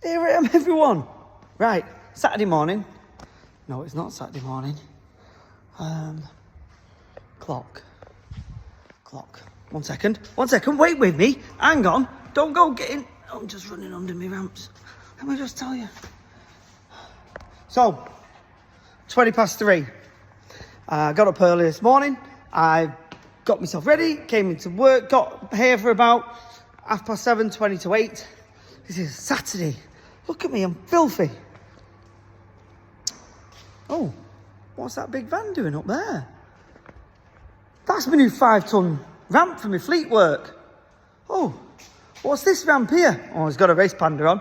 Here I am, everyone. Right, Saturday morning. No, it's not Saturday morning. Clock. 1 second. Wait with me. Hang on. Don't go getting... I'm just running under my ramps. Let me just tell you. So, 3:20. Got up early this morning. I got myself ready, came into work, got here for about 7:30, 20 to 8. This is Saturday. Look at me, I'm filthy. Oh, what's that big van doing up there? That's my new 5-ton ramp for my fleet work. Oh, what's this ramp here? Oh, it's got a race panda on.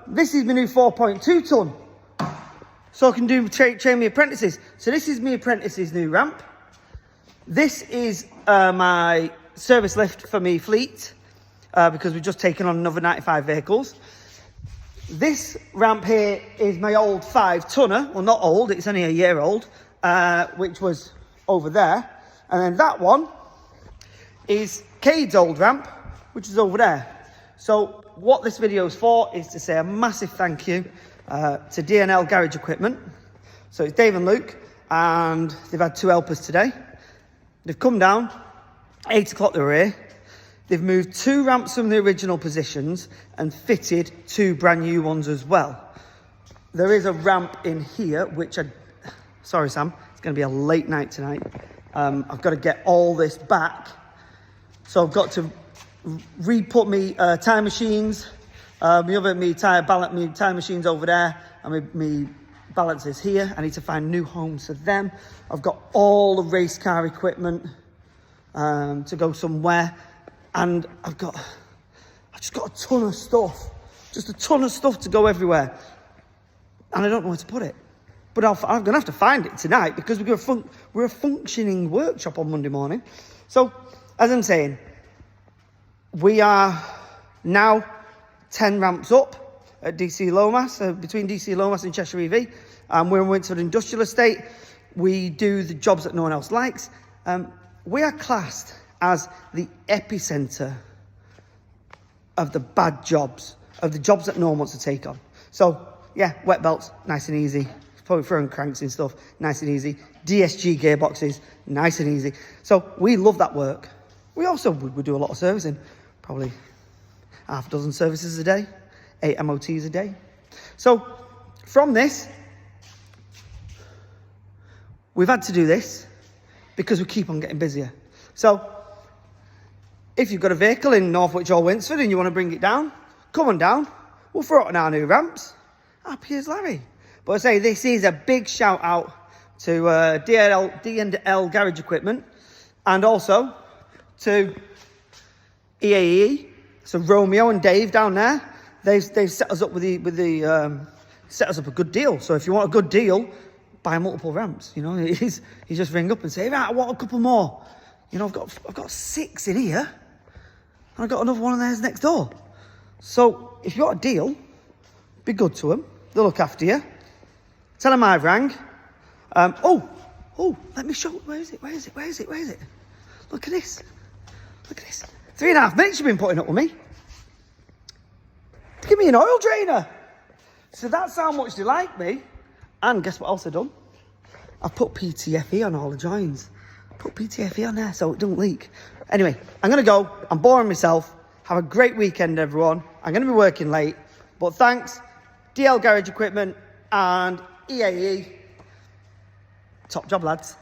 This is my new 4.2 ton. So I can do train my apprentices. So this is my apprentice's new ramp. This is my service lift for my fleet because we've just taken on another 95 vehicles. This ramp here is my old 5-tonner. Well, not old, it's only a year old, which was over there. And then that one is Cade's old ramp, which is over there. So what this video is for is to say a massive thank you to D&L Garage Equipment. So it's Dave and Luke, and they've had 2 helpers today. They've come down, 8 o'clock they were here. They've moved 2 ramps from the original positions and fitted 2 brand new ones as well. There is a ramp in here, which sorry Sam, it's going to be a late night tonight. I've got to get all this back. So I've got to re-put me tyre machines, my tyre machines over there, and me balances here. I need to find new homes for them. I've got all the race car equipment to go somewhere, and I've just got a ton of stuff, to go everywhere, and I don't know where to put it. But I'm gonna have to find it tonight because we're a functioning workshop on Monday morning. So as I'm saying, we are now 10 ramps up at DC Lomas, between DC Lomas and Cheshire EV. We're in Winsford Industrial Estate. We do the jobs that no one else likes. We are classed as the epicentre of the bad jobs, of the jobs that no one wants to take on. So, yeah, wet belts, nice and easy. Probably throwing cranks and stuff, nice and easy. DSG gearboxes, nice and easy. So we love that work. We also would do a lot of servicing, probably half a dozen services a day, 8 MOTs a day. So from this, we've had to do this because we keep on getting busier. So if you've got a vehicle in Northwich or Winsford and you want to bring it down, come on down. We'll throw it on our new ramps. Happy as Larry. But I say this is a big shout out to D&L Garage Equipment, and also to EAE. So Romeo and Dave down there, they've set us up set us up a good deal. So if you want a good deal, buy multiple ramps. You know, you just ring up and say, right, I want a couple more. You know, I've got 6 in here, and I've got another one of theirs next door. So if you got a deal, be good to them. They'll look after you. Tell them I've rang. Let me show. Where is it? Look at this. 3.5 minutes you've been putting up with me. Give me an oil drainer. So that's how much they like me. And guess what else I've done? I've put PTFE on all the joins. Put PTFE on there so it don't leak. Anyway, I'm going to go. I'm boring myself. Have a great weekend, everyone. I'm going to be working late. But thanks, DL Garage Equipment and EAE. Top job, lads.